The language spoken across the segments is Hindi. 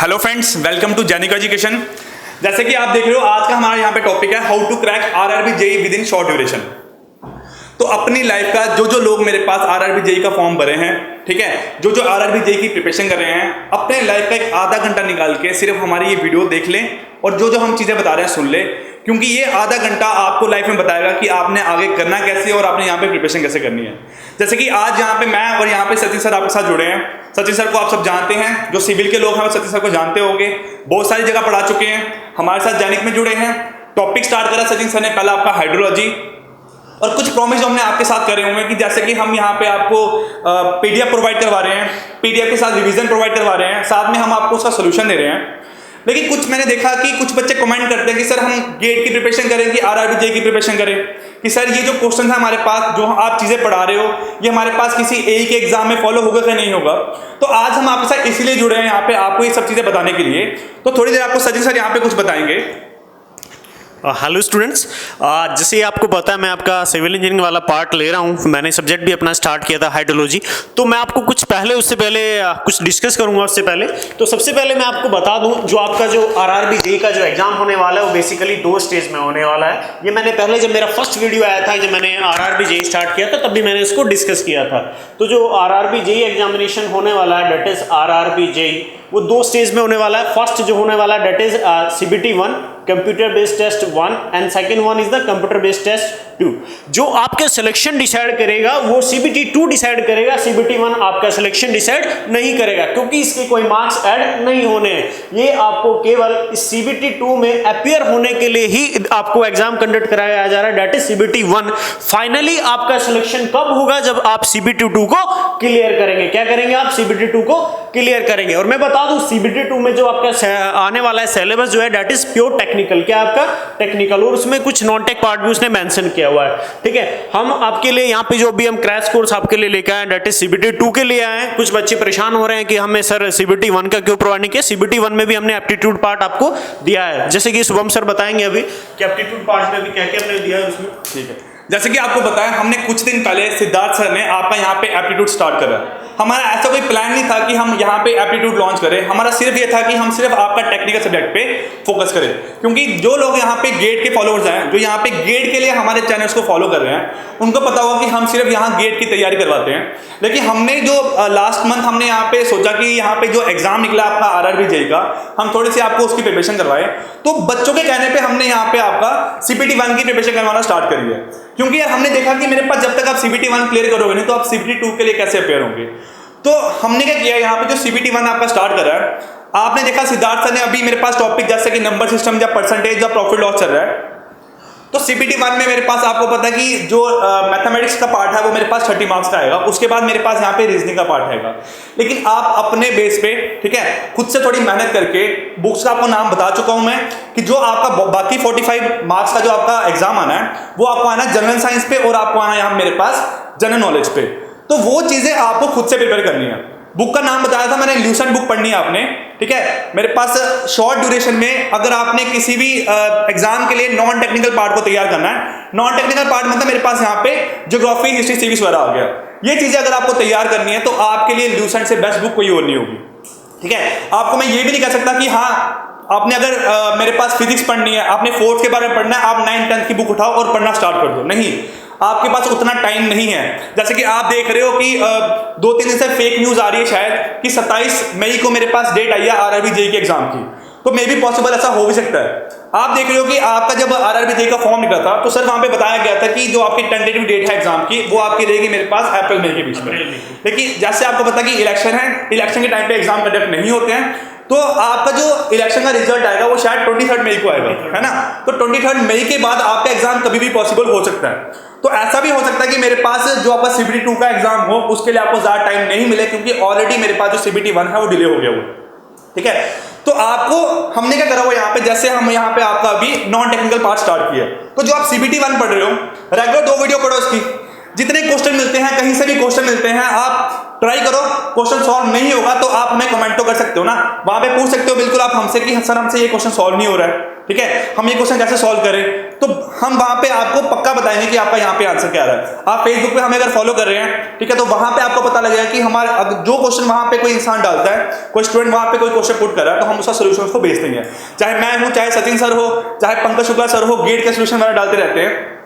Hello friends, welcome to Genic Education. जैसे कि आप देख रहे हो, आज का हमारा यहाँ पे टॉपिक है how to crack RRB JE within short duration. तो अपनी लाइफ का जो लोग मेरे पास आरआरबी जेई का फॉर्म भरे हैं, ठीक है, जो आरआरबी जेई की प्रिपरेशन कर रहे हैं, अपने लाइफ का एक आधा घंटा निकाल के सिर्फ हमारी ये वीडियो देख लें और जो हम चीज़ें बता रहे हैं सुन ले, क्योंकि ये आधा घंटा आपको लाइफ में बताएगा कि आपने आगे करना कैसे और आपने यहाँ पे प्रिपरेशन कैसे करनी है। जैसे कि आज यहाँ पे मैं और यहाँ पे सचिन सर आपके साथ जुड़े हैं। सचिन सर को आप सब जानते हैं, जो सिविल के लोग हैं सचिन सर को जानते होंगे, बहुत सारी जगह पढ़ा चुके हैं, हमारे साथ जेनिक में जुड़े हैं। टॉपिक स्टार्ट करा सचिन सर ने पहला आपका हाइड्रोलॉजी, और कुछ प्रॉमिस हमने आपके साथ करे हुए हैं कि जैसे कि हम यहाँ पे आपको पीडीएफ प्रोवाइड करवा रहे हैं, पीडीएफ के साथ रिवीजन प्रोवाइड करवा रहे हैं, साथ में हम आपको उसका सोल्यूशन दे रहे हैं। लेकिन कुछ मैंने देखा कि कुछ बच्चे कमेंट करते हैं कि सर हम गेट की प्रिपरेशन करें कि आरआरबी जेई की प्रिपरेशन करें, कि सर ये जो क्वेश्चन है हमारे पास, जो आप चीज़ें पढ़ा रहे हो, ये हमारे पास किसी एई के एग्जाम में फॉलो होगा कि नहीं होगा। तो आज हम आपके साथ इसलिए जुड़े हैं यहाँ पे आपको ये सब चीज़ें बताने के लिए। तो थोड़ी देर आपको सचिन सर यहाँ पे कुछ बताएंगे। हेलो स्टूडेंट्स, जैसे आपको पता है मैं आपका सिविल इंजीनियरिंग वाला पार्ट ले रहा हूँ। मैंने सब्जेक्ट भी अपना स्टार्ट किया था हाइड्रोलॉजी। तो मैं आपको कुछ कुछ डिस्कस करूँगा उससे पहले। तो सबसे पहले मैं आपको बता दूँ, जो आपका जो आरआरबी जेई का जो एग्जाम होने वाला है वो बेसिकली 2 स्टेज में होने वाला है। ये मैंने पहले जब मेरा फर्स्ट वीडियो आया था, जब मैंने आरआरबी जेई स्टार्ट किया था, तब भी मैंने इसको डिस्कस किया था। तो जो आरआरबी जेई एग्जामिनेशन होने वाला है, डेट इज आरआरबी जेई, वो 2 स्टेज में होने वाला है। फर्स्ट जो होने वाला है date is CBT 1 computer based test 1 and second one is the computer based test 2। जो आपका सिलेक्शन डिसाइड करेगा वो सीबीटी 2 डिसाइड करेगा, सीबीटी 1 आपका सिलेक्शन डिसाइड नहीं करेगा, क्योंकि इसके कोई मार्क्स ऐड नहीं होने हैं। ये आपको केवल इस सीबीटी 2 में अपीयर होने के लिए ही आपको एग्जाम कंडक्ट कराया जा रहा है, डेट इज सीबीटी 1। फाइनली आपका सिलेक्शन कब होगा? जब आप सीबीटी 2 को क्लियर करेंगे। क्या करेंगे आप? सीबीटी 2 को क्लियर करेंगे। और मैं बता दूं, सीबीटी 2 में जो आपका आने वाला है सिलेबस जो है डेट इज प्योर टेक्निकल। क्या आपका? टेक्निकल। और उसमें कुछ नॉन टेक पार्ट भी उसने मेंशन किया हुआ है, ठीक है। हम आपके लिए यहाँ पे जो भी हम क्रैश कोर्स आपके लिए लेकर आए डेट इज सीबीटी 2 के लिए आए हैं। कुछ बच्चे परेशान हो रहे हैं कि हमें सर सीबीटी 1 का क्यों प्रोवाइड नहीं किया। सीबीटी 1 में भी हमने एप्टीट्यूड पार्ट आपको दिया है, जैसे कि शुभम सर बताएंगे अभी कि एप्टीट्यूड पार्ट में भी क्या क्या हमने दिया है उसमें, ठीक है। जैसे कि आपको बताया, हमने कुछ दिन पहले सिद्धार्थ सर ने आपका यहाँ पे एप्टीट्यूड स्टार्ट करा। हमारा ऐसा कोई प्लान नहीं था कि हम यहाँ पे एप्टीट्यूड लॉन्च करें। हमारा सिर्फ ये था कि हम सिर्फ आपका टेक्निकल सब्जेक्ट पे फोकस करें, क्योंकि जो लोग यहाँ पे गेट के फॉलोअर्स हैं, जो यहाँ पे गेट के लिए हमारे चैनल्स को फॉलो कर रहे हैं, उनको पता होगा कि हम सिर्फ यहाँ गेट की तैयारी करवाते हैं। लेकिन हमने जो लास्ट मंथ हमने यहाँ पे सोचा कि यहाँ पे जो एग्जाम निकला आपका आरआरबी जेई का, हम थोड़ी सी आपको उसकी प्रिपरेशन करवाएं। तो बच्चों के कहने पे हमने यहाँ पे आपका सीबीटी 1 की प्रिपरेशन करवाना स्टार्ट करी है, क्योंकि यार हमने देखा कि मेरे पास जब तक आप सीबीटी 1 क्लियर करोगे नहीं तो आप सीबीटी 2 के लिए कैसे अपेयर होंगे। तो हमने क्या किया, यहाँ पे जो सीबीटी 1 आपका स्टार्ट करा है, आपने देखा सिद्धार्थ सर ने अभी मेरे पास टॉपिक जैसे कि नंबर सिस्टम या परसेंटेज या प्रॉफिट लॉस चल रहा है। तो सीबीटी 1 में मेरे पास आपको पता है कि जो मैथमेटिक्स का पार्ट है वो मेरे पास 30 मार्क्स का आएगा। उसके बाद मेरे पास यहाँ पे रीजनिंग का पार्ट आएगा। लेकिन आप अपने बेस पे, ठीक है, खुद से थोड़ी मेहनत करके, बुक्स का आपको नाम बता चुका हूं मैं कि जो आपका बाकी 45 मार्क्स का जो आपका एग्जाम आना है वो आपको आना है जनरल साइंस पे और आपको आना है यहाँ मेरे पास जनरल नॉलेज पे। तो वो चीजें आपको खुद से प्रिपेयर करनी है। बुक का नाम बताया था मैंने, ल्यूसेंट बुक पढ़नी है आपने, ठीक है। मेरे पास शॉर्ट ड्यूरेशन में अगर आपने किसी भी एग्जाम के लिए नॉन टेक्निकल पार्ट को तैयार करना है, नॉन टेक्निकल पार्ट मतलब मेरे पास यहाँ पे ज्योग्राफी, हिस्ट्री, सिविक्स वगैरह आ गया। ये चीजें अगर आपको तैयार करनी है तो आपके लिए ल्यूसेंट से बेस्ट बुक कोई और नहीं होगी, ठीक है। आपको मैं ये भी नहीं कह सकता कि हाँ आपने अगर मेरे पास फिजिक्स पढ़नी है, आपने 4th के बारे में पढ़ना है, आप 9th 10th की बुक उठाओ और पढ़ना स्टार्ट कर दो। नहीं, आपके पास उतना टाइम नहीं है। जैसे कि आप देख रहे हो कि 2-3 दिन से फेक न्यूज आ रही है शायद कि 27 मई को मेरे पास डेट आई है आरआरबी जेई के एग्जाम की। तो मे भी पॉसिबल ऐसा हो भी सकता है। आप देख रहे हो कि आपका जब आरआरबी जेई का फॉर्म निकला था तो सर वहां पे बताया गया था कि जो आपकी टेंटेटिव डेट है एग्जाम की वो आपकी रहेगी मेरे पास अप्रैल मई के बीच में। लेकिन जैसे आपको पता कि इलेक्शन है, इलेक्शन के टाइम पे एग्जाम कंडक्ट नहीं होते हैं, तो आपका जो इलेक्शन का रिजल्ट आएगा वो शायद 23 मई को आएगा, है ना। तो 23 मई के बाद आपका एग्जाम कभी भी पॉसिबल हो सकता है। तो ऐसा भी हो सकता है कि मेरे पास जो आपका सीबीटी 2 का एग्जाम हो उसके लिए आपको ज्यादा टाइम नहीं मिले, क्योंकि ऑलरेडी मेरे पास जो सीबीटी 1 है वो डिले हो गया वो, ठीक है। तो आपको हमने क्या करा हुआ यहाँ पे, जैसे हम यहाँ पे आपका अभी नॉन टेक्निकल पार्ट स्टार्ट किया। तो जो आप सीबीटी 1 पढ़ रहे हो, रेगुलर 2 वीडियो पढ़ो उसकी, जितने क्वेश्चन मिलते हैं, कहीं से भी क्वेश्चन मिलते हैं, आप ट्राई करो। क्वेश्चन सॉल्व नहीं होगा तो आप हमें कमेंट तो कर सकते हो ना, वहां पे पूछ सकते हो बिल्कुल आप हमसे कि सर हमसे ये क्वेश्चन सॉल्व नहीं हो रहा है, ठीक है, हम ये क्वेश्चन कैसे सॉल्व करें, तो हम वहां पे आपको पक्का बताएंगे कि आपका यहाँ पे आंसर क्या रहा है। आप फेसबुक पे हमें अगर फॉलो कर रहे हैं, ठीक है, तो वहां पे आपको पता लगेगा कि हमारे जो क्वेश्चन वहां पे कोई इंसान डालता है, कोई स्टूडेंट वहां पे कोई क्वेश्चन पुट कर रहा है, तो हम उसका सोल्यूशन उसको भेज देंगे। चाहे मैं हूं, चाहे सचिन सर हो, चाहे पंकज शुक्ला सर हो, गेट के सोल्यूशन वगैरह डालते रहते हैं।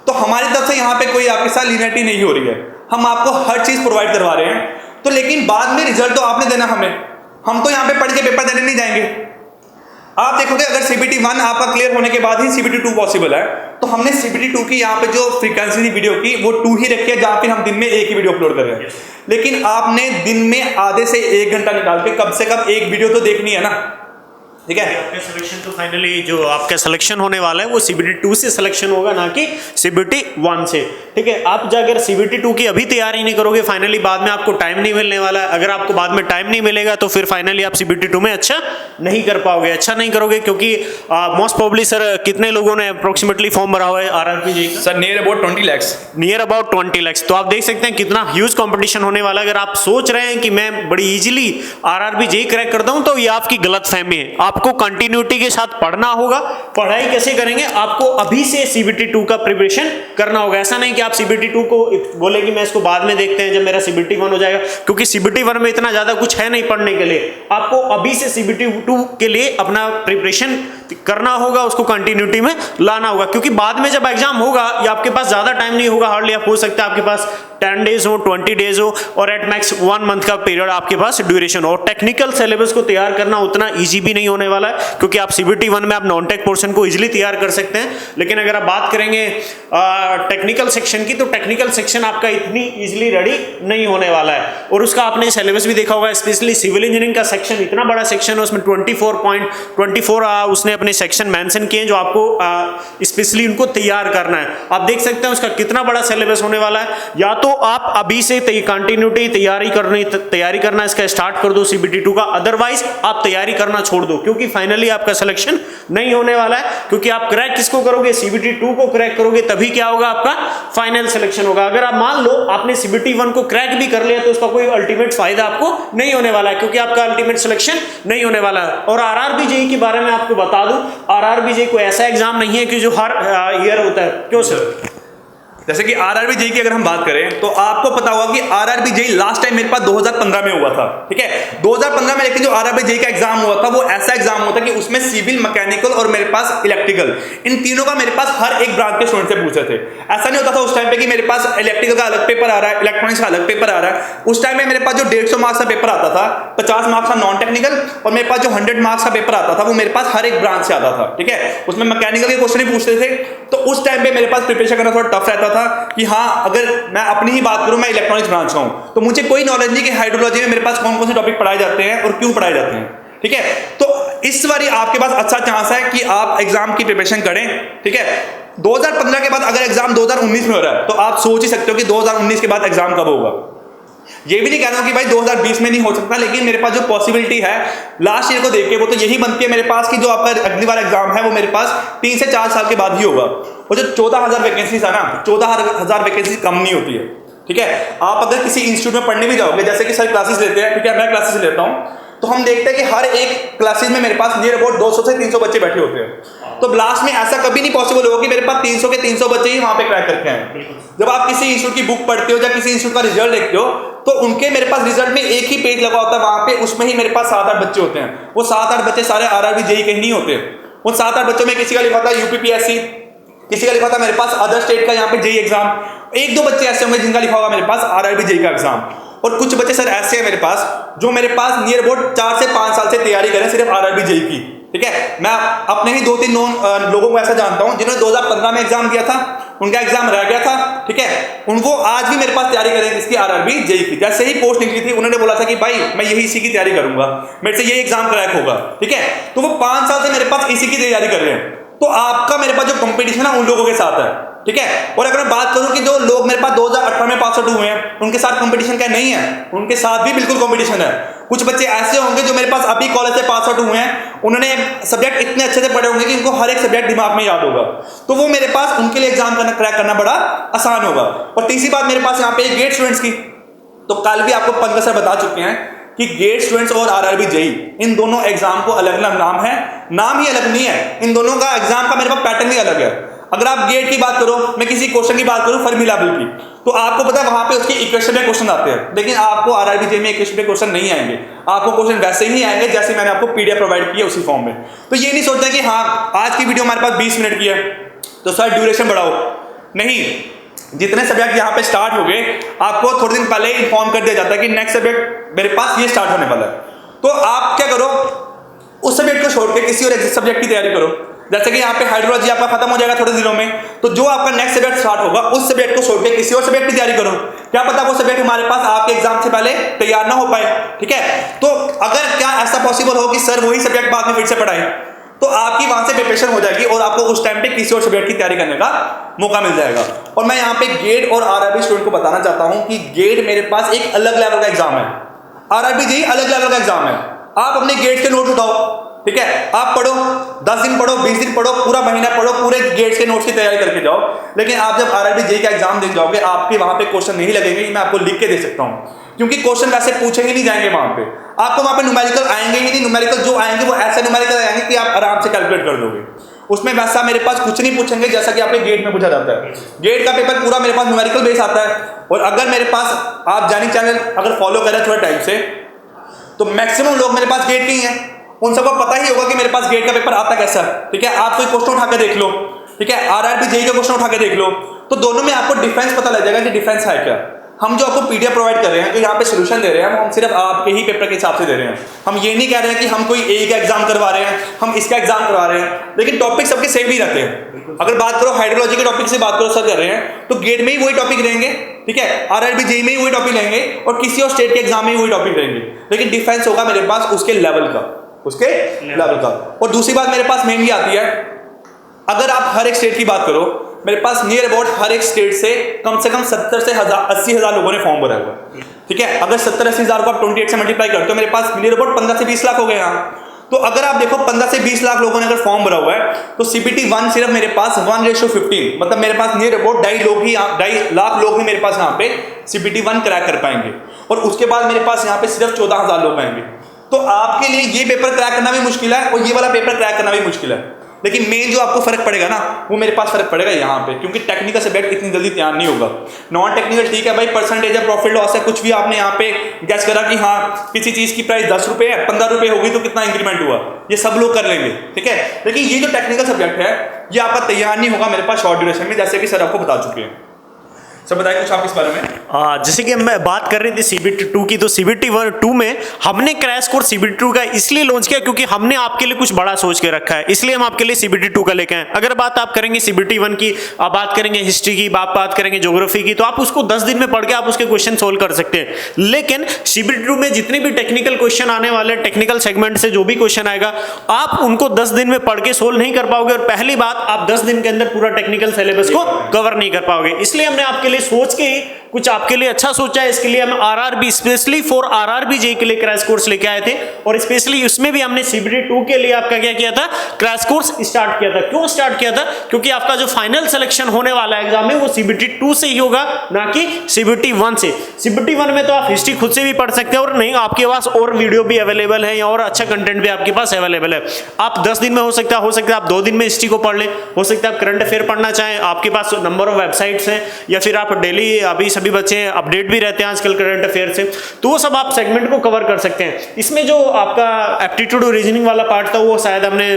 तो हमारी तरफ से यहाँ पे कोई आपके साथ लीनियरिटी नहीं हो रही है, हम आपको हर चीज प्रोवाइड करवा रहे हैं। तो लेकिन बाद में रिजल्ट तो आपने देना हमें, हम तो यहाँ पे पढ़ के पेपर देने नहीं जाएंगे। आप देखोगे अगर CBT 1 आपका क्लियर होने के बाद ही CBT 2 पॉसिबल है, तो हमने CBT 2 की यहाँ पे जो फ्रीक्वेंसी थी वीडियो की वो 2 ही रखी है, जहाँ पे हम दिन में एक ही वीडियो अपलोड कर रहे हैं। लेकिन आपने दिन में आधे से 1 घंटा निकाल के कम से कम एक वीडियो तो देखनी है ना, ठीक है। आपका सिलेक्शन तो फाइनली जो आपका सिलेक्शन होने वाला है वो CBT 2 से सिलेक्शन होगा, ना कि CBT 1 से, ठीक है। आप जाकर CBT 2 की अभी तैयारी नहीं करोगे, फाइनली बाद में आपको टाइम नहीं मिलने वाला है। अगर आपको बाद में टाइम नहीं मिलेगा तो फिर फाइनली आप CBT 2 में अच्छा नहीं कर पाओगे, अच्छा नहीं करोगे, क्योंकि मोस्ट प्रोबेबली सर कितने लोगों ने अप्रोक्सीमेटली फॉर्म भरा हुआ है RRB JEE का? Sir near about 20 lakhs। Near about 20 lakhs। तो आप देख सकते हैं कितना ह्यूज कंपटीशन होने वाला है। अगर आप सोच रहे हैं कि मैं बड़ी इजीली RRB JEE क्रैक करता हूं, तो ये आपकी गलतफहमी है। आपको कंटिन्यूटी के साथ पढ़ना होगा। पढ़ाई कैसे करेंगे? आपको अभी से CBT 2 का प्रिपरेशन करना होगा। ऐसा नहीं कि आप CBT 2 को बोले कि मैं इसको बाद में देखते हैं जब मेरा CBT 1 हो जाएगा, क्योंकि CBT 1 में इतना ज्यादा कुछ है नहीं पढ़ने के लिए। आपको अभी से CBT 2 के लिए अपना प्रिपरेशन करना होगा, उसको कंटिन्यूटी में लाना होगा, क्योंकि बाद में जब एग्जाम होगा या आपके पास ज्यादा टाइम नहीं होगा, हार्डली आप हो सकता है आपके पास 10 डेज हो, 20 डेज हो, और एट मैक्स 1 मंथ का पीरियड आपके पास ड्यूरेशन हो। टेक्निकल सिलेबस को तैयार करना उतना इजी भी नहीं होने वाला है, क्योंकि आप CBT 1 में आप नॉन टेक पोर्शन को इजीली तैयार कर सकते हैं। लेकिन अगर आप बात करेंगे टेक्निकल सेक्शन की, तो टेक्निकल सेक्शन आपका इतनी इजीली रेडी नहीं होने वाला है। और उसका आपने सिलेबस भी देखा होगा, स्पेशली सिविल इंजीनियरिंग का सेक्शन इतना बड़ा सेक्शन है, उसमें 24 उसने अपने सेक्शन मेंशन किए जो आपको स्पेशली उनको तैयार करना है। आप देख सकते हैं उसका कितना बड़ा सिलेबस होने वाला है। या तो आप अभी से कंटिन्यूटी तैयारी करना इसका स्टार्ट कर दो CBT 2 का, अदरवाइज आप तैयारी करना छोड़ दो, क्योंकि फाइनली आपका सिलेक्शन नहीं होने वाला है। क्योंकि आप क्रैक किसको करोगे? CBT 2 को क्रैक करोगे, तभी क्या होगा? आपका फाइनल सिलेक्शन होगा। अगर आप मान लो आपने CBT 1 को क्रैक भी कर लिया, तो उसका कोई अल्टीमेट फायदा आपको नहीं होने वाला है, क्योंकि आपका अल्टीमेट सिलेक्शन नहीं होने वाला है। और RRB JEE के बारे में आपको बता दूं, RRB JEE कोई ऐसा एग्जाम नहीं है कि जो हर ईयर होता है। क्यों सर? जैसे कि RRB JEE की अगर हम बात करें, तो आपको पता होगा कि RRB JEE लास्ट टाइम मेरे पास 2015 में हुआ था, ठीक है। 2015 में लेकिन जो RRB JEE का एग्जाम हुआ था वो ऐसा एग्जाम हुआ था कि उसमें सिविल, मैकेनिकल और मेरे पास इलेक्ट्रिकल, इन तीनों का मेरे पास हर एक ब्रांच के स्टूडेंट से पूछे थे। ऐसा नहीं होता था उस टाइम पे कि मेरे पास इलेक्ट्रिकल का अलग पेपर आ रहा है, इलेक्ट्रॉनिक्स का अलग पेपर आ रहा है। उस टाइम में मेरे पास जो 150 मार्क्स का पेपर आता था, 50 मार्क्स का नॉन टेक्निकल, और मेरे पास जो 100 मार्क्स का पेपर आता था वो मेरे पास हर एक ब्रांच से आता था, ठीक है। उसमें मैकेनिकल के क्वेश्चन ही पूछते थे। तो उस टाइम पे मेरे पास प्रिपरेशन करना थोड़ा टफ रहता था कि हाँ, अगर मैं अपनी ही बात करूं, मैं इलेक्ट्रॉनिक्स ब्रांच का हूं, तो मुझे कोई नॉलेज नहीं कि हाइड्रोलॉजी में मेरे पास कौन कौन से टॉपिक पढ़ाए जाते हैं और क्यों पढ़ाए जाते हैं, ठीक है। तो इस बार आपके पास अच्छा चांस है कि आप एग्जाम की प्रिपरेशन करें, ठीक है। 2015 के बाद अगर एग्जाम 2019 में हो रहा है, तो आप सोच ही सकते हो कि 2019 के बाद एग्जाम कब होगा। ये भी नहीं कह रहा हूं कि भाई 2020 में नहीं हो सकता, लेकिन मेरे पास जो पॉसिबिलिटी है लास्ट ईयर को देख के, वो तो यही बनती है मेरे पास कि जो आपका अगली बार एग्जाम है वो मेरे पास 3 से 4 साल के बाद ही होगा। और जो 14,000 वैकेंसीज है ना, 14,000 वैकेंसी कम नहीं होती है, ठीक है। आप अगर किसी इंस्टीट्यूट में पढ़ने भी जाओगे, जैसे कि सर क्लासेस लेते हैं, ठीक है, मैं क्लासेस लेता हूँ, तो हम देखते हैं कि हर एक क्लासेस में मेरे पास नियर अबाउट 200 से 300 बच्चे बैठे होते हैं। तो लास्ट में ऐसा कभी नहीं पॉसिबल होगा कि मेरे पास 300 के 300 बच्चे ही वहां पे क्रैक करके आए। जब आप किसी इंस्टीट्यूट की बुक पढ़ते हो या किसी इंस्टीट्यूट का रिजल्ट देखते हो, तो उनके मेरे पास रिजल्ट में एक ही पेज लगा होता है, वहां पे उसमें ही मेरे पास 7-8 बच्चे होते हैं। वो 7-8 बच्चे सारे RRB JEE के नहीं होते। उन 7-8 बच्चों में किसी का लिखा था UPPSC, किसी का लिखा था मेरे पास अदर स्टेट का यहाँ पे JEE एग्जाम, 1-2 बच्चे ऐसे होंगे जिनका लिखा होगा मेरे पास RRB JEE का एग्जाम। और कुछ बच्चे सर ऐसे हैं मेरे पास जो मेरे पास नियर अबाउट 4 से 5 साल से तैयारी करें सिर्फ RRB JEE की, ठीक है। मैं अपने ही 2-3 लोगों को ऐसा जानता हूं जिन्होंने 2015 में एग्जाम दिया था, उनका एग्जाम रह गया था, ठीक है। उनको आज भी मेरे पास तैयारी करें इसकी RRB JEE की। जैसे ही पोस्ट निकली थी, उन्होंने बोला था कि भाई मैं यही इसी की तैयारी करूंगा, मेरे से ये एग्जाम क्रैक होगा, ठीक है। तो वो 5 साल से मेरे पास इसी की तैयारी कर रहे हैं। तो आपका मेरे पास जो कंपटीशन है उन लोगों के साथ है, ठीक है। और अगर मैं बात करूं कि जो लोग मेरे पास 2018 में पास आउट हुए हैं, उनके साथ कंपटीशन क्या नहीं है? उनके साथ भी बिल्कुल कंपटीशन है। कुछ बच्चे ऐसे होंगे जो मेरे पास अभी कॉलेज से पास आउट हुए हैं, उन्होंने सब्जेक्ट इतने अच्छे से पढ़े होंगे कि उनको हर एक सब्जेक्ट दिमाग में याद होगा। तो वो मेरे पास उनके लिए एग्जाम क्रैक करना बड़ा आसान होगा। और तीसरी बात मेरे पास यहाँ पे गेट स्टूडेंट्स की, तो कल भी आपको पंकज सर बता चुके हैं कि गेट स्टूडेंट्स और आरआरबी जेई इन दोनों एग्जाम को अलग अलग नाम है, नाम ही अलग नहीं है, इन दोनों का एग्जाम का मेरे पास पैटर्न ही अलग है। अगर आप गेट की बात करो, मैं किसी क्वेश्चन की बात करूं फॉर्मूलाबल की, तो आपको पता है वहां पे उसके इक्वेशन में क्वेश्चन आते हैं, लेकिन आपको आरआरबी जेई में इक्वेशन में क्वेश्चन नहीं आएंगे, आपको क्वेश्चन वैसे ही आएंगे जैसे मैंने आपको पीडीएफ प्रोवाइड किया उसी फॉर्म में। तो ये नहीं सोचना कि हाँ आज की वीडियो हमारे पास 20 मिनट की है तो सर ड्यूरेशन बढ़ाओ, नहीं, जितने सब्जेक्ट यहाँ पे स्टार्ट हो गए आपको थोड़े दिन पहले इन्फॉर्म कर दिया जाता है कि नेक्स्ट सब्जेक्ट मेरे पास ये स्टार्ट होने वाला है। तो आप क्या करो, उस सब्जेक्ट को छोड़ के किसी और सब्जेक्ट की तैयारी करो। जैसे कि यहाँ पे हाइड्रोलॉजी आपका खत्म हो जाएगा थोड़े दिनों में, तो जो आपका नेक्स्ट सब्जेक्ट स्टार्ट होगा उस सब्जेक्ट को छोड़ के किसी और सब्जेक्ट की तैयारी करो। क्या पता वो सब्जेक्ट हमारे पास आपके एग्जाम से पहले तैयार ना हो पाए, ठीक है। तो अगर क्या ऐसा पॉसिबल हो कि सर वही सब्जेक्ट बाद में फिर से पढ़ाए, तो आपकी वहां से प्रिपरेशन हो जाएगी और आपको उस टाइम पे किसी और सब्जेक्ट की तैयारी करने का मौका मिल जाएगा। और मैं यहाँ पे गेट और आरआरबी स्टूडेंट को बताना चाहता हूँ कि गेट मेरे पास एक अलग लेवल का एग्जाम है, आरआरबी जेईई अलग लेवल का एग्जाम है। आप अपने गेट के नोट उठाओ, ठीक है, आप पढ़ो, 10 दिन पढ़ो, 20 दिन पढ़ो, पूरा महीना पढ़ो, पूरे गेट्स के नोट्स की तैयारी करके जाओ। लेकिन आप जब आरआरबी जेईई का एग्जाम देख जाओगे आपके वहां पे क्वेश्चन नहीं लगेंगे, मैं आपको लिख के दे सकता हूँ, क्योंकि क्वेश्चन वैसे पूछे ही नहीं जाएंगे वहां पे, आपको वहां पे न्यूमेरिकल आएंगे ही नहीं। न्यूमेरिकल जो आएंगे वो ऐसे न्यूमेरिकल आएंगे कि आप आराम से कैलकुलेट कर दोगे। उसमें वैसा मेरे पास कुछ नहीं पूछेंगे जैसा कि आपके गेट में पूछा जाता है। गेट का पेपर पूरा मेरे पास न्यूमेरिकल बेस आता है, और अगर मेरे पास आप जैनिक चैनल अगर फॉलो करें थोड़े टाइम से, तो मैक्सिमम लोग मेरे पास गेट के ही हैं, उन सबको पता ही होगा कि मेरे पास गेट का पेपर आता कैसा है, ठीक है। आप कोई क्वेश्चन उठा के देख लो, ठीक है, आरआरबी जेईई का क्वेश्चन उठा के देख लो, तो दोनों में आपको डिफरेंस पता लग जाएगा कि डिफरेंस है क्या। हम जो आपको पीडीएफ प्रोवाइड कर रहे हैं, जो यहाँ पे सोल्यूशन दे रहे हैं, हम सिर्फ आपके ही पेपर के हिसाब से दे रहे हैं। हम ये नहीं कह रहे हैं कि हम कोई ए का एग्जाम करवा रहे हैं, हम इसका एग्जाम करवा रहे हैं, लेकिन टॉपिक सबके सेम ही रहते हैं। अगर बात करो हाइड्रोलॉजी के टॉपिक से बात करो सर कर रहे हैं, तो गेट में ही वही टॉपिक रहेंगे, ठीक है, आरआरबी जेईई में ही वही टॉपिक लेंगे, और किसी और स्टेट के एग्जाम में ही वही टॉपिक रहेंगे, लेकिन डिफरेंस होगा मेरे पास उसके लेवल का, उसके लेवल का। और दूसरी बात मेरे पास मेनली आती है, अगर आप हर एक स्टेट की बात करो, मेरे पास नियर अबाउट हर एक स्टेट से कम 70 से 80 हज़ार लोगों ने फॉर्म भरा हुआ, ठीक है। अगर 70-80 हज़ार को आप 28 से मल्टीप्लाई करते हो, मेरे पास नियर अबाउट 15 से 20 लाख हो गए यहाँ। तो अगर आप देखो 15 से 20 लाख लोगों ने अगर फॉर्म भरा हुआ है, तो CBT 1 सिर्फ मेरे पास 1:15, मतलब मेरे पास नियर अबाउट 2.5 लाख लोग ही मेरे पास यहाँ पे CBT 1 क्रैक कर पाएंगे, और उसके बाद मेरे पास यहाँ पे सिर्फ 14,000 लोग आएंगे। तो आपके लिए ये पेपर क्रैक करना भी मुश्किल है और ये वाला पेपर क्रैक करना भी मुश्किल है, लेकिन मेन जो आपको फर्क पड़ेगा ना, वो मेरे पास फर्क पड़ेगा यहाँ पे, क्योंकि टेक्निकल सब्जेक्ट इतनी जल्दी तैयार नहीं होगा। नॉन टेक्निकल ठीक है भाई, परसेंटेज है, प्रॉफिट लॉस है, कुछ भी आपने यहाँ पे गैस करा कि हाँ किसी चीज की प्राइस 10 रुपये है, 15 रुपये होगी तो कितना इंक्रीमेंट हुआ, ये सब लोग कर लेंगे, ठीक है। लेकिन ये जो टेक्निकल सब्जेक्ट है ये आपका तैयार नहीं होगा मेरे पास शॉर्ट ड्यूरेशन में, जैसे कि सर आपको बता चुके हैं। सर बताइए कुछ आप इस बारे में। जैसे कि मैं बात कर रही थी CBT 2 की, तो CBT 2 में हमने क्रैश कोर्स CBT 2 का इसलिए लॉन्च किया क्योंकि हमने आपके लिए कुछ बड़ा सोच के रखा है, इसलिए हम आपके लिए CBT 2 का लेके आए। अगर बात आप करेंगे CBT 1 की, आप बात करेंगे हिस्ट्री की, आप बात करेंगे ज्योग्राफी की, तो आप उसको 10 दिन में पढ़ के आप उसके क्वेश्चन सोल्व कर सकते हैं। लेकिन CBT 2 में जितने भी टेक्निकल क्वेश्चन आने वाले, टेक्निकल सेगमेंट से जो भी क्वेश्चन आएगा, आप उनको 10 दिन में पढ़ के सोल्व नहीं कर पाओगे, और पहली बात आप 10 दिन के अंदर पूरा टेक्निकल सिलेबस को कवर नहीं कर पाओगे। इसलिए हमने आपके लिए सोच के कुछ आपके लिए अच्छा सोचा है, इसके लिए हम RRB specially for RRB JEE के लिए क्रैश कोर्स लेके आए थे, और स्पेशली उसमें भी हमने CBT 2 के लिए आपका क्या किया था, क्रैश कोर्स स्टार्ट किया था। क्यों स्टार्ट किया था? क्योंकि आपका जो फाइनल सिलेक्शन होने वाला एग्जाम है वो CBT 2 से ही होगा, ना कि CBT 1 से। CBT 1 में तो आप हिस्ट्री खुद से भी पढ़ सकते हैं, और नहीं आपके पास और वीडियो भी अवेलेबल है, और अच्छा कंटेंट भी आपके पास अवेलेबल है। आप 10 दिन में हो सकता है आप 2 दिन में हिस्ट्री को पढ़ लें, हो सकता है आप करंट अफेयर पढ़ना चाहें, आपके पास नंबर ऑफ वेबसाइट्स हैं, या फिर आप डेली, अभी सभी बच्चे अपडेट भी रहते हैं आजकल करंट अफेयर से, तो वो सब आप सेगमेंट को कवर कर सकते हैं। इसमें जो आपका एप्टीट्यूड और रीजनिंग वाला पार्ट था वो शायद हमने,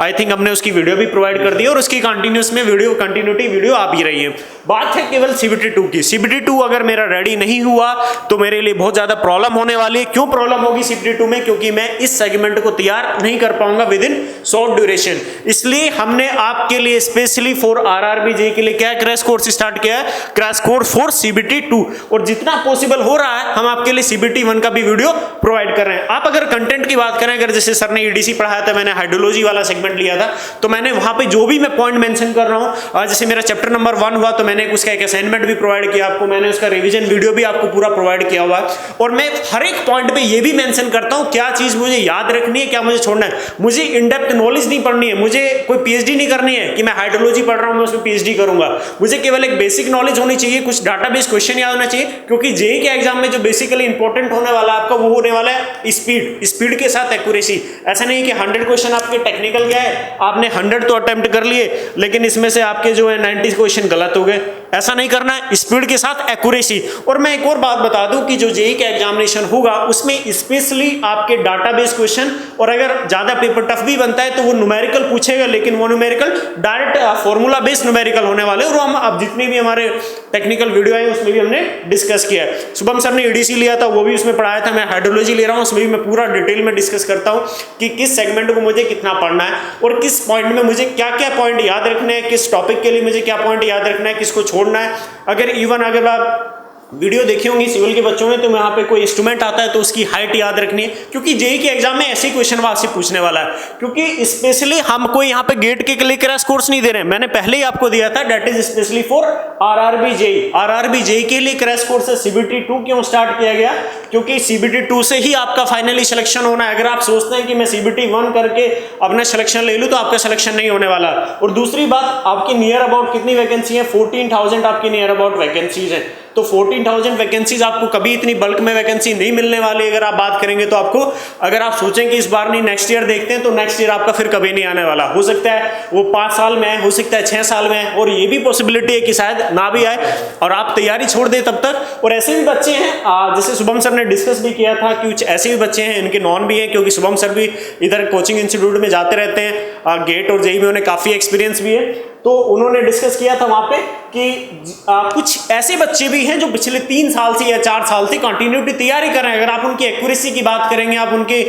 आई थिंक हमने उसकी वीडियो भी प्रोवाइड कर दी, और उसकी कंटिन्यूस में कंटिन्यूटी वीडियो आ भी रही है। बात है केवल CBT 2 की। CBT 2 अगर मेरा रेडी नहीं हुआ तो मेरे लिए बहुत ज्यादा प्रॉब्लम होने वाली है। क्यों प्रॉब्लम होगी CBT 2 में? क्योंकि मैं इस सेगमेंट को तैयार नहीं कर पाऊंगा विद इन शॉर्ट ड्यूरेशन। इसलिए हमने आपके लिए स्पेशली फॉर आरआरबी जेईई के लिए क्या क्रैश कोर्स स्टार्ट किया है, क्रैश कोर्स फॉर CBT 2, और जितना पॉसिबल हो रहा है हम आपके लिए CBT 1 का भी वीडियो प्रोवाइड कर रहे हैं। आप अगर कंटेंट की बात करें, अगर जैसे सर ने EDC पढ़ाया था, मैंने हाइड्रोलॉजी वाला सेगमेंट लिया था, तो मैंने वहां पे जो भी मैं पॉइंट मेंशन कर रहा हूं, जैसे मेरा चैप्टर नंबर 1 हुआ तो मैंने उसका एक असाइनमेंट भी प्रोवाइड किया आपको, मैंने उसका रिवीजन वीडियो भी आपको पूरा प्रोवाइड किया हुआ है, और मैं हर एक पॉइंट पे ये भी मेंशन करता हूं क्या चीज मुझे याद रखनी है, क्या मुझे छोड़ना है। मुझे इन डेप्थ नॉलेज नहीं पढ़नी है, मुझे कोई PhD नहीं करनी है कि मैं हाइड्रोलॉजी पढ़ रहा हूं मैं उसमें PhD करूंगा। मुझे केवल एक बेसिक नॉलेज होनी चाहिए चाहिए, कुछ डाटाबेस क्वेश्चन याद होना चाहिए, क्योंकि जेईई के एग्जाम में जो बेसिकली इंपॉर्टेंट होने वाला है आपका वो होने वाला है स्पीड के साथ एक्यूरेसी। ऐसा नहीं कि 100 क्वेश्चन आपके टेक्निकल क्या है, आपने 100 तो अटेम्प्ट कर लिए लेकिन इसमें से आपके जो है 90 क्वेश्चन गलत हो गए। ऐसा नहीं करना है, स्पीड के साथ एक्यूरेसी। और मैं एक और बात बता दूं कि जो जेईई का एग्जामिनेशन होगा उसमें स्पेशली आपके डाटाबेस क्वेश्चन, और अगर ज्यादा पेपर टफ भी बनता है तो वो न्यूमेरिकल पूछेगा, लेकिन वो numerical direct formula based numerical होने वाले। और हम अब जितनी भी हमारे टेक्निकल वीडियो है उसमें भी हमने डिस्कस किया है। शुभम सर ने ईडीसी लिया था, वो भी उसमें पढ़ाया था। मैं हाइड्रोलॉजी ले रहा हूँ, उसमें भी मैं पूरा डिटेल में डिस्कस करता हूँ कि किस सेगमेंट को मुझे कितना पढ़ना है और किस पॉइंट में मुझे क्या क्या पॉइंट याद रखने हैं, किस टॉपिक के लिए मुझे क्या पॉइंट याद रखना है, किसको छोड़ना है। अगर आप वीडियो देखी होंगी सिविल के बच्चों ने, तो यहाँ पे कोई इंस्ट्रूमेंट आता है तो उसकी हाइट याद रखनी है, क्योंकि जेईई के एग्जाम में ऐसे क्वेश्चन आपसे पूछने वाला है। क्योंकि स्पेशली हम कोई यहाँ पे गेट के लिए क्रैश कोर्स नहीं दे रहे हैं, मैंने पहले ही आपको दिया था, that is specially for RRB JEE के लिए क्रैश कोर्स है। सीबीटी 2 क्यों स्टार्ट किया गया? क्योंकि सीबीटी 2 से ही आपका फाइनली सिलेक्शन होना है। अगर आप सोचते हैं कि मैं सीबीटी 1 करके अपना सिलेक्शन ले लूँ तो आपका सिलेक्शन नहीं होने वाला। और दूसरी बात, आपकी नियर अबाउट कितनी वैकेंसी है? 14,000 आपकी नियर अबाउट वैकेंसीज है। तो 14,000 वैकेंसीज आपको कभी इतनी बल्क में वैकेंसी नहीं मिलने वाली। अगर आप बात करेंगे तो आपको, अगर आप सोचें कि इस बार नहीं नेक्स्ट ईयर देखते हैं, तो नेक्स्ट ईयर आपका फिर कभी नहीं आने वाला। हो सकता है वो 5 साल में है, हो सकता है 6 साल में है, और ये भी पॉसिबिलिटी है कि शायद ना भी आए और आप तैयारी छोड़ दें तब तक। और ऐसे भी बच्चे हैं, जैसे शुभम सर ने डिस्कस भी किया था कि कुछ ऐसे भी बच्चे हैं, इनके नॉन भी हैं, क्योंकि शुभम सर भी इधर कोचिंग इंस्टीट्यूट में जाते रहते हैं, गेट और जेईई में उन्हें काफ़ी एक्सपीरियंस भी है। तो उन्होंने डिस्कस किया था वहाँ पे कि कुछ ऐसे बच्चे भी हैं जो पिछले 3 साल से या 4 साल से कंटिन्यूटी तैयारी कर रहे हैं। अगर आप उनकी एक्यूरेसी की बात करेंगे, आप उनकी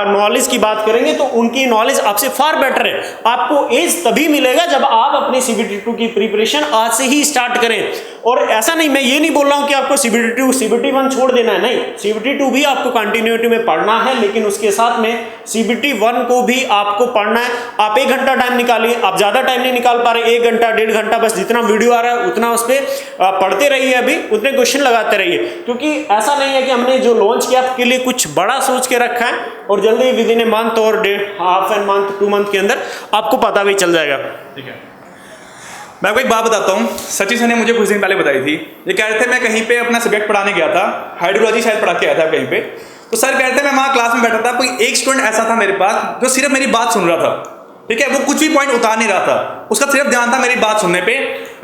नॉलेज की बात करेंगे, तो उनकी नॉलेज आपसे फार बेटर है। आपको एज तभी मिलेगा जब आप अपनी सीबीटी 2 की प्रिपरेशन आज से ही स्टार्ट करें। और ऐसा नहीं, मैं ये नहीं बोल रहा हूँ कि आपको सीबीटी 2 सीबीटी 1 छोड़ देना है, नहीं, सीबीटी 2 भी आपको कंटिन्यूटी में पढ़ना है, लेकिन उसके साथ में सीबीटी 1 को भी आपको पढ़ना है। आप 1 घंटा टाइम निकालिए, आप ज्यादा टाइम नहीं निकाल पा रहे, 1 घंटा 1.5 घंटा, बस जितना वीडियो आ रहा है उतना उस पर पढ़ते रहिए, अभी उतने क्वेश्चन लगाते रहिए। क्योंकि ऐसा नहीं है कि हमने जो लॉन्च किया आपके लिए कुछ बड़ा सोच के रखा है और जल्दी विद इन ए मंथ और हाफ एन मंथ 2 मंथ के अंदर आपको पता भी चल जाएगा। ठीक है, मैं आपको एक बात बताता हूँ। सचिन सर ने मुझे कुछ दिन पहले बताई थी। ये कह रहे थे, मैं कहीं पे अपना सब्जेक्ट पढ़ाने गया था, हाइड्रोलॉजी शायद पढ़ा के आया था कहीं पे, तो सर कह रहे थे मैं वहाँ क्लास में बैठा था, कोई एक स्टूडेंट ऐसा था मेरे पास जो सिर्फ मेरी बात सुन रहा था। ठीक है, वो कुछ भी पॉइंट उतार नहीं रहा था, उसका सिर्फ ध्यान था मेरी बात सुनने पे।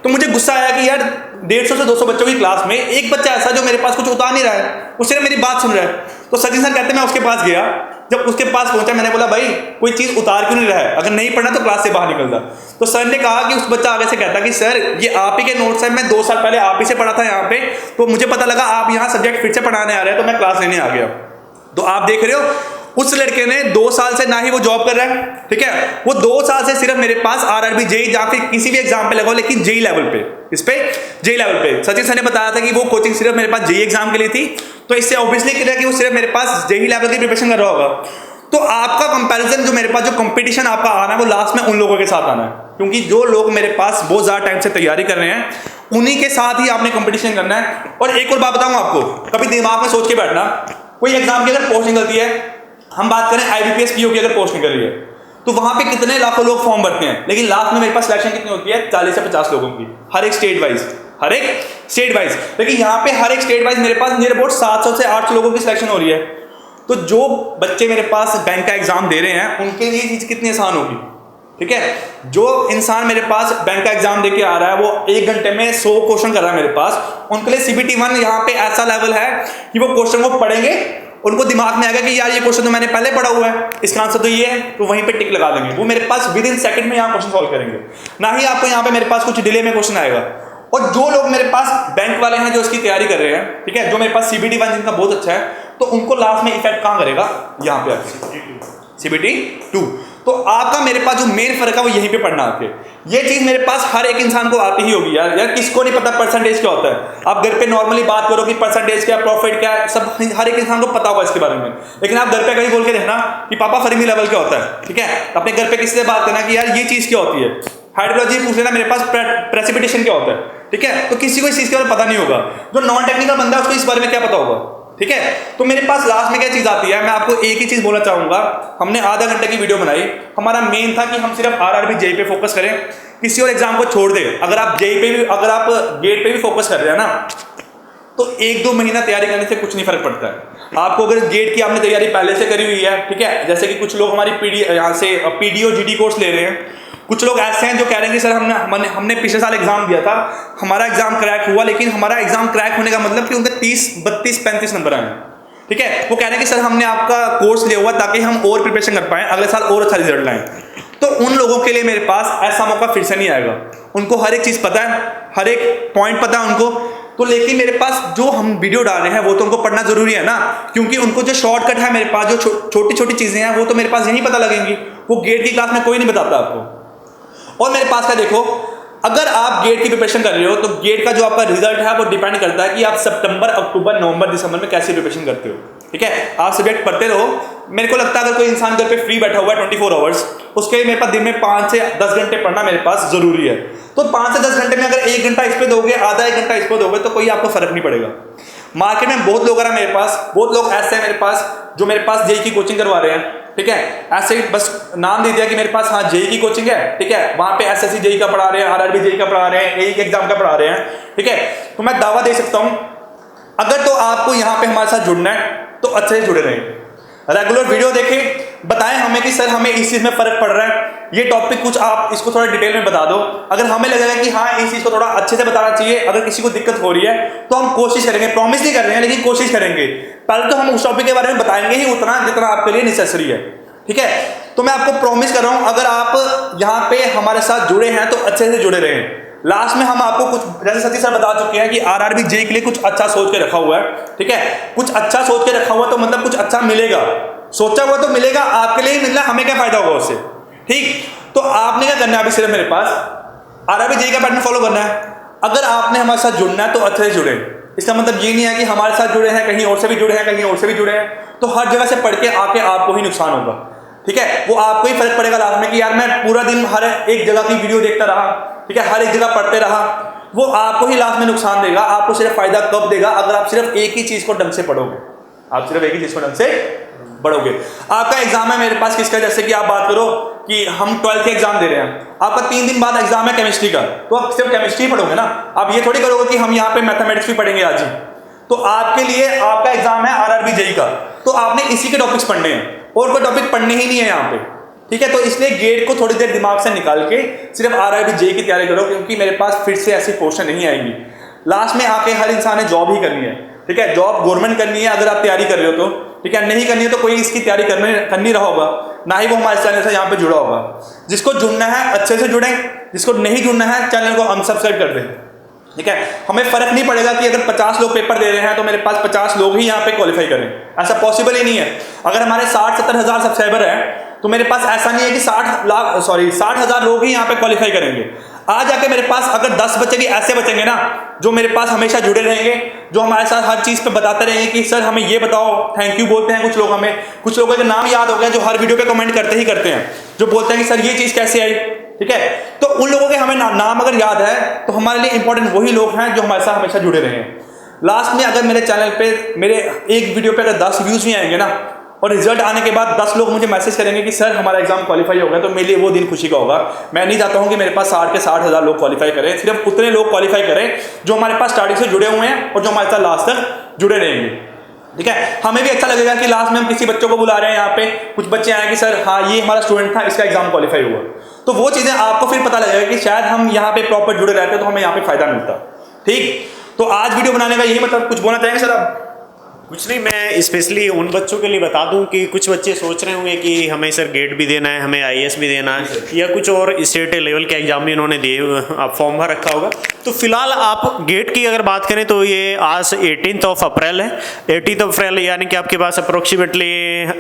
तो मुझे गुस्सा आया कि यार 150 से 200 बच्चों की क्लास में एक बच्चा ऐसा जो मेरे पास कुछ उतार नहीं रहा है, वो सिर्फ मेरी बात सुन रहा है। तो सचिन सर कहते मैं उसके पास गया, जब उसके पास पहुंचा मैंने बोला भाई कोई चीज़ उतार क्यों नहीं रहा है, अगर नहीं पढ़ना तो क्लास से बाहर निकल जा। तो सर ने कहा कि उस बच्चा आगे से कहता कि सर ये आप ही के नोट्स हैं, मैं 2 साल पहले आप ही से पढ़ा था यहाँ पे, तो मुझे पता लगा आप यहाँ सब्जेक्ट फिर से पढ़ाने आ रहे हैं, तो मैं क्लास लेने आ गया। तो आप देख रहे हो उस लड़के ने 2 साल से ना ही वो जॉब कर रहा है, ठीक है, वो 2 साल से सिर्फ मेरे पास आरआरबी जेईई या फिर किसी भी एग्जाम पे लगाओ, लेकिन जेईई लेवल पे, इस पे जेईई लेवल पे। सचिन सर ने बताया था कि वो कोचिंग सिर्फ मेरे पास जेईई एग्जाम के लिए थी, तो इससे ऑब्वियसली क्लियर कि वो सिर्फ मेरे पास जेईई लेवल की प्रिपरेशन कर रहा होगा। तो आपका कंपैरिजन, जो मेरे पास जो कंपटीशन आपका आना है, वो लास्ट में उन लोगों के साथ आना है, क्योंकि जो लोग मेरे पास बहुत ज़्यादा टाइम से तैयारी कर रहे हैं उन्हीं के साथ ही आपने कंपटीशन करना है। और एक और बात बताऊँ आपको, कभी दिमाग में सोच के बैठना, कोई एग्जाम की अगर पोस्ट निकलती है, हम बात करें आईबीपीएस पीओ की अगर पोस्ट निकल रही है, तो वहां पे कितने लाखों लोग फॉर्म भरते हैं, लेकिन लास्ट में मेरे पास सिलेक्शन कितनी होती है? 40 से 50 लोगों की, हर एक स्टेट वाइज। लेकिन यहाँ पे हर एक स्टेट वाइज मेरे पास नियर अबाउट 700 से 800 लोगों की सिलेक्शन हो रही है। तो जो बच्चे मेरे पास बैंक का एग्जाम दे रहे हैं उनके लिए चीज कितनी आसान होगी, ठीक है। जो इंसान मेरे पास बैंक का एग्जाम देके आ रहा है, वो 1 घंटे में 100 क्वेश्चन कर रहा है मेरे पास, उनके लिए सीबीटी 1 यहाँ पे ऐसा लेवल है कि वो क्वेश्चन को पढ़ेंगे, उनको दिमाग में आएगा कि यार ये क्वेश्चन तो मैंने पहले पढ़ा हुआ है, इसका आंसर तो ये है, तो वहीं पे टिक लगा देंगे। वो मेरे पास विद इन सेकंड में यहाँ क्वेश्चन सॉल्व करेंगे, ना ही आपको यहाँ पे मेरे पास कुछ डिले में क्वेश्चन आएगा। और जो लोग मेरे पास बैंक वाले हैं जो इसकी तैयारी कर रहे हैं, ठीक है, जो मेरे पास सीबीटी 1 जिनका बहुत अच्छा है, तो उनको लास्ट में इफेक्ट कहाँ करेगा? यहाँ पे सीबीटी 2। तो आपका मेरे पास जो मेन फर्क है वो यहीं पे पढ़ना आके, ये चीज मेरे पास हर एक इंसान को आती ही होगी यार किसको नहीं पता परसेंटेज क्या होता है। आप घर पे नॉर्मली बात करो कि परसेंटेज क्या, प्रॉफिट क्या है, सब हर एक इंसान को पता होगा इसके बारे में, लेकिन आप घर पे कहीं बोल के देखना कि पापा फर्मी लेवल क्या होता है, ठीक है, अपने घर पे किसी से बात करना कि यार ये चीज क्या होती है, हाइड्रोलॉजी पूछ लेना मेरे पास प्रेसिपिटेशन क्या होता है, ठीक है, तो किसी को इस चीज के बारे में पता नहीं होगा। जो नॉन टेक्निकल बंदा है उसको इस बारे में क्या पता होगा, ठीक है। तो मेरे पास लास्ट में क्या चीज आती है, मैं आपको एक ही चीज बोलना चाहूंगा, हमने आधा घंटे की वीडियो बनाई, हमारा मेन था कि हम सिर्फ आरआरबी जेईई पे फोकस करें, किसी और एग्जाम को छोड़ दे, अगर आप जेई पे भी, अगर आप गेट पे भी फोकस कर रहे हैं ना, तो 1-2 महीना तैयारी करने से कुछ नहीं फर्क पड़ता है। आपको अगर गेट की आपने तैयारी पहले से करी हुई है, ठीक है, जैसे कि कुछ लोग हमारी यहाँ से पीडी और जीडी कोर्स ले रहे हैं, कुछ लोग ऐसे हैं जो कह रहे हैं कि सर हमने पिछले साल एग्जाम दिया था, हमारा एग्जाम क्रैक हुआ, लेकिन हमारा एग्जाम क्रैक होने का मतलब कि उनके 30, 32, 35 नंबर आए, ठीक है। वो कह रहे हैं कि सर हमने आपका कोर्स लिया हुआ ताकि हम और प्रिपरेशन कर पाएं, अगले साल और अच्छा रिजल्ट लाएं। तो उन लोगों के लिए मेरे पास ऐसा मौका फिर से नहीं आएगा। उनको हर एक चीज़ पता है, हर एक पॉइंट पता है उनको, तो लेकिन मेरे पास जो हम वीडियो डाल रहे हैं वो तो उनको पढ़ना जरूरी है ना, क्योंकि उनको जो शॉर्टकट है मेरे पास, जो छोटी छोटी चीज़ें हैं वो तो मेरे पास यहीं पता लगेंगी, वो गेट की क्लास में कोई नहीं बताता आपको। और मेरे पास का देखो, अगर आप गेट की प्रिपरेशन कर रहे हो तो गेट का जो आपका रिजल्ट है वो डिपेंड करता है कि आप सितंबर, अक्टूबर, नवंबर, दिसंबर में कैसी प्रिपरेशन करते हो, ठीक है। आप सब्जेक्ट पढ़ते रहो। मेरे को लगता है अगर कोई इंसान घर पे फ्री बैठा हुआ है 24 आवर्स, उसके लिए मेरे पास दिन में 5 से 10 घंटे पढ़ना मेरे पास जरूरी है। तो 5 से 10 घंटे में अगर 1 घंटा इस पे दोगे, आधा 1 घंटा इस पे दोगे, तो कोई आपको फर्क नहीं पड़ेगा। मार्केट में बहुत लोग हैं मेरे पास, बहुत लोग ऐसे हैं मेरे पास जो मेरे पास जेई की कोचिंग करवा रहे हैं, ठीक है। ऐसे ही बस नाम दे दिया कि मेरे पास हाँ जेई की कोचिंग है, ठीक है, वहां पे एसएससी जेई का पढ़ा रहे हैं, आरआरबी जेई का पढ़ा रहे हैं, एई के एग्जाम का पढ़ा रहे हैं, ठीक है। तो मैं दावा दे सकता हूं, अगर तो आपको यहाँ पे हमारे साथ जुड़ना है तो अच्छे से जुड़े रहें, रेगुलर वीडियो देखें, बताएं हमें कि सर हमें इस चीज़ में फर्क पड़ रहा है, ये टॉपिक कुछ आप इसको थोड़ा डिटेल में बता दो। अगर हमें लगेगा कि हाँ इस चीज़ को थोड़ा अच्छे से बताना चाहिए, अगर किसी को दिक्कत हो रही है तो हम कोशिश करेंगे, प्रॉमिस नहीं कर रहे हैं लेकिन कोशिश करेंगे। पहले तो हम उस टॉपिक के बारे में बताएंगे ही उतना जितना आपके लिए नेसेसरी है, ठीक है। तो मैं आपको प्रॉमिस कर रहा हूँ, अगर आप यहाँ पे हमारे साथ जुड़े हैं तो अच्छे से जुड़े रहें। लास्ट में हम आपको कुछ, जैसे सतीश सर बता चुके हैं कि आरआरबी जेई के लिए कुछ अच्छा सोच के रखा हुआ है, ठीक है। कुछ अच्छा सोच के रखा हुआ तो मतलब कुछ अच्छा मिलेगा, सोचा हुआ तो मिलेगा, आपके लिए ही मिलना, हमें क्या फायदा होगा उससे, ठीक। तो आपने क्या करना है, अभी सिर्फ मेरे पास आरआरबी जेई का पैटर्न फॉलो करना है। अगर आपने हमारे साथ जुड़ना है तो अच्छे से जुड़े। इसका मतलब ये नहीं है कि हमारे साथ जुड़े हैं, कहीं और से भी जुड़े हैं, कहीं और से भी जुड़े हैं, तो हर जगह से पढ़ के आके आपको ही नुकसान होगा, ठीक है। वो आपको ही फर्क पड़ेगा लास्ट में कि यार मैं पूरा दिन हर एक जगह की वीडियो देखता रहा, ठीक है, हर एक जगह पढ़ते रहा, वो आपको ही लास्ट में नुकसान देगा। आपको सिर्फ फायदा कब देगा, अगर आप सिर्फ एक ही चीज को ढंग से पढ़ोगे, आप सिर्फ एक ही चीज को ढंग से पढ़ोगे। आपका एग्जाम है मेरे पास किसका, जैसे कि आप बात करो कि हम 12th के एग्जाम दे रहे हैं, आपका 3 दिन बाद एग्जाम है केमिस्ट्री का, तो आप सिर्फ केमिस्ट्री पढ़ोगे ना, आप ये थोड़ी करोगे कि हम यहाँ पे मैथमेटिक्स भी पढ़ेंगे आज ही। तो आपके लिए आपका एग्जाम है आरआरबी जेई का, तो आपने इसी के टॉपिक्स पढ़ने हैं और कोई टॉपिक पढ़ने ही नहीं है यहाँ पे, ठीक है। तो इसलिए गेट को थोड़ी देर दिमाग से निकाल के सिर्फ आरआरबी जेई की तैयारी करो, क्योंकि मेरे पास फिर से ऐसी क्वेश्चन नहीं आएंगी। लास्ट में आके हर इंसान ने जॉब ही करनी है, ठीक है, जॉब गवर्नमेंट करनी है अगर आप तैयारी कर रहे हो तो, ठीक है। नहीं करनी है तो कोई इसकी तैयारी कर नहीं रहा होगा, ना ही वो हमारे चैनल से यहाँ पे जुड़ा होगा। जिसको जुड़ना है अच्छे से जुड़ें, जिसको नहीं जुड़ना है चैनल को अनसब्सक्राइब कर दें, ठीक है। हमें फर्क नहीं पड़ेगा कि अगर 50 लोग पेपर दे रहे हैं तो मेरे पास 50 लोग ही यहाँ पे क्वालिफाई करें, ऐसा पॉसिबल ही नहीं है। अगर हमारे 60-70 हज़ार सब्सक्राइबर हैं तो मेरे पास ऐसा नहीं है कि 60 हज़ार लोग ही यहाँ पे क्वालिफाई करेंगे। आज जाके मेरे पास अगर 10 बच्चे भी ऐसे बचेंगे ना जो मेरे पास हमेशा जुड़े रहेंगे, जो हमारे साथ हर चीज़ पे बताते रहेंगे कि सर हमें ये बताओ, थैंक यू बोलते हैं कुछ लोग, हमें कुछ लोगों के नाम याद हो गया जो हर वीडियो पे कमेंट करते ही करते हैं, जो बोलते हैं कि सर ये चीज़ कैसे आई, ठीक है। तो उन लोगों के हमें नाम अगर याद है तो हमारे लिए इंपॉर्टेंट वही लोग हैं जो हमारे साथ हमेशा जुड़े रहे हैं। लास्ट में अगर मेरे चैनल पे मेरे एक वीडियो पे अगर 10 व्यूज़ भी आएंगे ना और रिजल्ट आने के बाद 10 लोग मुझे मैसेज करेंगे कि सर हमारा एग्जाम क्वालिफाई हो गया, तो मेरे लिए वो दिन खुशी का होगा। मैं नहीं चाहता हूँ कि मेरे पास 60 हज़ार लोग क्वालिफाई करें, सिर्फ उतने लोग क्वालिफाई करें जो हमारे पास स्टार्टिंग से जुड़े हुए हैं और जो हमारे साथ लास्ट तक जुड़े रहेंगे, ठीक है। हमें भी अच्छा लगेगा कि लास्ट में हम किसी बच्चों को बुला रहे हैं, यहाँ पे कुछ बच्चे आए कि सर हाँ ये हमारा स्टूडेंट था, इसका एग्जाम क्वालिफाई हुआ, तो वो चीज़ें आपको फिर पता लगेगा कि शायद हम यहाँ पे प्रॉपर जुड़े रहते तो हमें यहाँ पे फायदा मिलता, ठीक। तो आज वीडियो बनाने का यही मतलब, कुछ बोलना चाहेंगे सर आप? कुछ नहीं, मैं स्पेशली उन बच्चों के लिए बता दूं कि कुछ बच्चे सोच रहे होंगे कि हमें सर गेट भी देना है, हमें आईएएस भी देना है, या कुछ और स्टेट लेवल के एग्जाम भी इन्होंने दिए, आप फॉर्म भर रखा होगा। तो फिलहाल आप गेट की अगर बात करें तो ये आज 18 अप्रैल है। 18 अप्रैल यानी कि आपके पास अप्रोक्सीमेटली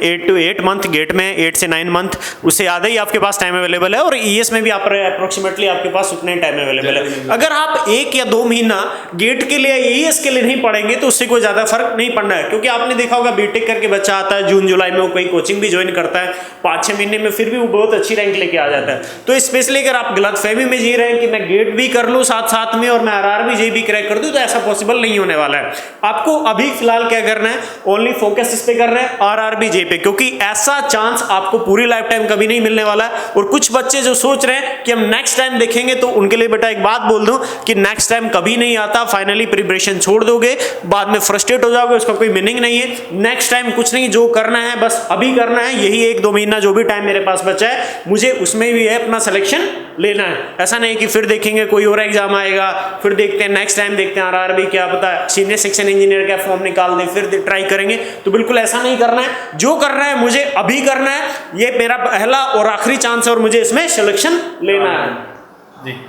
8 to 8 मंथ गेट में, 8 से 9 मंथ, उससे ज़्यादा ही आपके पास टाइम अवेलेबल है, और ईएस में भी आप अप्रोक्सीमेटली आपके पास उतने टाइम अवेलेबल है। अगर आप 1 या 2 महीना गेट के लिए, ईएस के लिए नहीं पढ़ेंगे तो उससे कोई ज़्यादा फर्क नहीं पड़ना है। है, क्योंकि आपने देखा होगा बीटेक करके बच्चा आता है जून जुलाई में, वो कोई कोचिंग भी ज्वाइन करता है 5-6 महीने में, फिर भी वो बहुत अच्छी रैंक लेके आ जाता है। तो स्पेशली अगर आप गलतफहमी में जी रहे हैं कि मैं गेट भी कर लूँ साथ साथ में और मैं RRB JEE भी क्रैक कर दूँ, तो ऐसा पॉसिबल नहीं होने वाला है। आपको अभी फिलहाल क्या करना है, ओनली फोकस इस पे करना है RRB JEE पे, क्योंकि ऐसा चांस आपको पूरी लाइफ टाइम कभी नहीं मिलने वाला है। और कुछ बच्चे जो सोच रहे हैं कि हम नेक्स्ट टाइम देखेंगे, तो उनके लिए बेटा एक बात बोल दूं कि नेक्स्ट टाइम कभी नहीं आता। फाइनली प्रिपरेशन छोड़ दोगे, बाद में फ्रस्ट्रेट हो जाओगे, उसका कोई मीनिंग नहीं है। नेक्स्ट टाइम कुछ नहीं, जो करना है बस अभी करना है। यही 1-2 महीना जो भी टाइम मेरे पास बचा है, मुझे उसमें भी है अपना सिलेक्शन लेना है। ऐसा नहीं कि फिर देखेंगे कोई और एग्जाम आएगा, फिर देखते हैं नेक्स्ट टाइम देखते हैं RRB, क्या पता सीनियर सेक्शन इंजीनियर का फॉर्म निकाल दे, फिर ट्राई करेंगे। तो बिल्कुल ऐसा नहीं करना है। जो करना है मुझे अभी करना है, ये मेरा पहला और आखिरी चांस है और मुझे इसमें सिलेक्शन लेना है जी।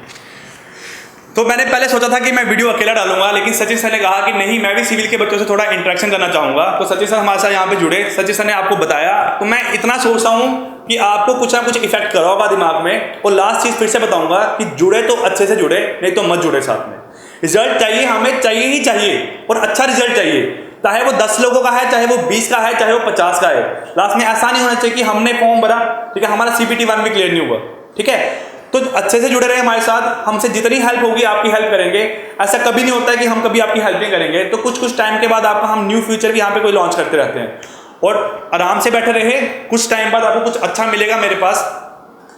तो मैंने पहले सोचा था कि मैं वीडियो अकेला डालूंगा, लेकिन सचिन सर ने कहा कि नहीं, मैं भी सिविल के बच्चों से थोड़ा इंटरेक्शन करना चाहूंगा। तो सचिन सर हमारे साथ यहाँ पे जुड़े, सचिन सर ने आपको बताया। तो मैं इतना सोचता हूँ कि आपको कुछ ना कुछ इफेक्ट करा होगा दिमाग में। और लास्ट चीज़ फिर से बताऊंगा कि जुड़े तो अच्छे से जुड़े, नहीं तो मत जुड़े साथ में। रिजल्ट चाहिए, हमें चाहिए ही चाहिए, और अच्छा रिजल्ट चाहिए। चाहे वो 10 लोगों का है, चाहे वो 20 का है, चाहे वो 50 का है। लास्ट में ऐसा नहीं होना चाहिए कि हमने फॉर्म भरा, ठीक है, हमारा CPT 1 भी क्लियर नहीं हुआ, ठीक है। तो अच्छे से जुड़े रहे हमारे साथ, हमसे जितनी हेल्प होगी आपकी हेल्प करेंगे। ऐसा कभी नहीं होता है कि हम कभी आपकी हेल्प नहीं करेंगे। तो कुछ टाइम के बाद आपका हम न्यू फ्यूचर भी यहाँ पे कोई लॉन्च करते रहते हैं। और आराम से बैठे रहे, कुछ टाइम बाद आपको कुछ अच्छा मिलेगा मेरे पास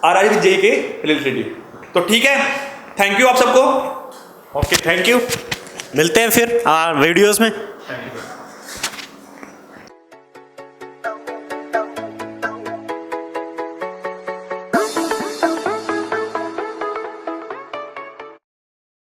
RRB JEE के रिलेटेड। तो ठीक है, थैंक यू आप सबको। Okay, thank you. मिलते हैं फिर वीडियोस में।